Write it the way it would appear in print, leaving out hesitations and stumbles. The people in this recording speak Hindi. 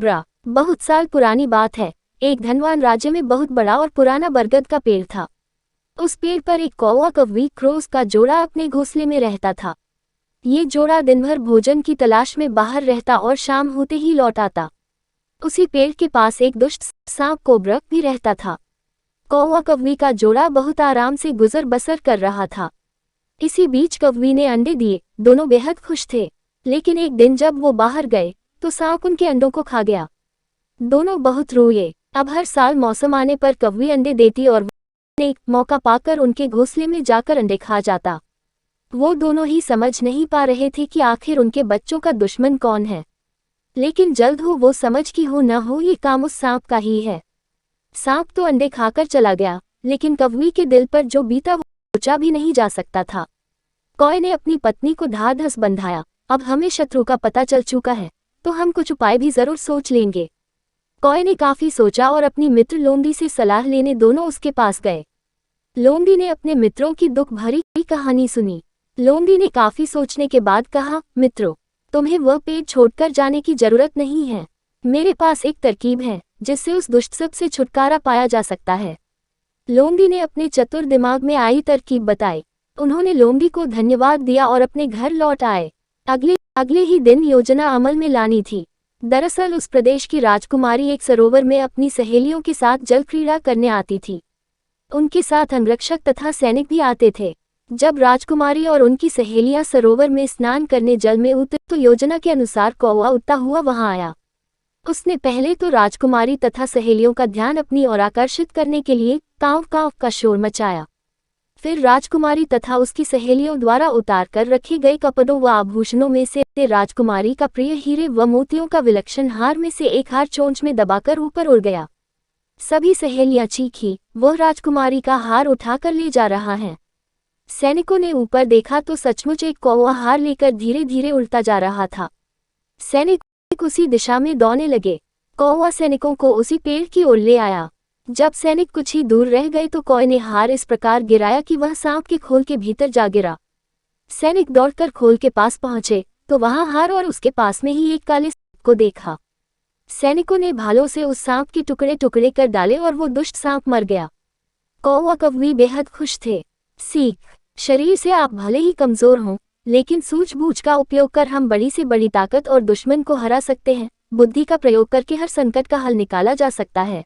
ब्रा, बहुत साल पुरानी बात है। एक धनवान राज्य में बहुत बड़ा और पुराना बरगद का पेड़ था। उस पेड़ पर एक कौवा कौवी क्रोस का जोड़ा अपने घोंसले में रहता था। ये जोड़ा दिन भर भोजन की तलाश में बाहर रहता और शाम होते ही लौट आता। उसी पेड़ के पास एक दुष्ट सांप कोब्रा भी रहता था। कौवा कौवी का जोड़ा बहुत आराम से गुजर बसर कर रहा था। इसी बीच कौवी ने अंडे दिए, दोनों बेहद खुश थे। लेकिन एक दिन जब वो बाहर गए तो सांप उनके अंडों को खा गया। दोनों बहुत रोए। अब हर साल मौसम आने पर कौवी अंडे देती और वो एक मौका पाकर उनके घोंसले में जाकर अंडे खा जाता। वो दोनों ही समझ नहीं पा रहे थे कि आखिर उनके बच्चों का दुश्मन कौन है। लेकिन जल्द हो वो समझ कि हो न हो ये काम उस सांप का ही है। सांप तो अंडे खाकर चला गया, लेकिन कौवी के दिल पर जो बीता वो सोचा भी नहीं जा सकता था। कौवे ने अपनी पत्नी को ढाढ़स बंधाया। अब हमें शत्रु का पता चल चुका है, तो हम कुछ उपाय भी जरूर सोच लेंगे। कौवे ने काफी सोचा और अपनी मित्र लोमड़ी से सलाह लेने दोनों उसके पास गए। लोमड़ी ने अपने मित्रों की दुख भरी कहानी सुनी। लोमड़ी ने काफी सोचने के बाद कहा, मित्रों, तुम्हें वह पेड़ छोड़कर जाने की जरूरत नहीं है। मेरे पास एक तरकीब है जिससे उस दुष्ट सब से छुटकारा पाया जा सकता है। लोमड़ी ने अपने चतुर दिमाग में आई तरकीब बताई। उन्होंने लोमड़ी को धन्यवाद दिया और अपने घर लौट आए। अगले ही दिन योजना अमल में लानी थी। दरअसल उस प्रदेश की राजकुमारी एक सरोवर में अपनी सहेलियों के साथ जल क्रीड़ा करने आती थी। उनके साथ अंगरक्षक तथा सैनिक भी आते थे। जब राजकुमारी और उनकी सहेलियां सरोवर में स्नान करने जल में उतरी तो योजना के अनुसार कौवा उड़ता हुआ वहां आया। उसने पहले तो राजकुमारी तथा सहेलियों का ध्यान अपनी ओर आकर्षित करने के लिए कांव कांव का शोर मचाया। फिर राजकुमारी तथा उसकी सहेलियों द्वारा उतार कर रखे गए कपड़ों व आभूषणों में से राजकुमारी का प्रिय हीरे व मोतियों का विलक्षण हार में से एक हार चोंच में दबाकर ऊपर उड़ गया। सभी सहेलियां चीखी, वह राजकुमारी का हार उठाकर ले जा रहा है। सैनिकों ने ऊपर देखा तो सचमुच एक कौवा हार लेकर धीरे धीरे उड़ता जा रहा था। सैनिक उसी दिशा में दौड़ने लगे। कौवा सैनिकों को उसी पेड़ की ओर ले आया। जब सैनिक कुछ ही दूर रह गए तो कौवे ने हार इस प्रकार गिराया कि वह सांप के खोल के भीतर जा गिरा। सैनिक दौड़कर खोल के पास पहुंचे तो वहां हार और उसके पास में ही एक काले सांप को देखा। सैनिकों ने भालों से उस सांप के टुकड़े टुकड़े कर डाले और वो दुष्ट सांप मर गया। कौवा कौवी बेहद खुश थे। सीख: शरीर से आप भले ही कमजोर हों, लेकिन सूझबूझ का उपयोग कर हम बड़ी से बड़ी ताकत और दुश्मन को हरा सकते हैं। बुद्धि का प्रयोग करके हर संकट का हल निकाला जा सकता है।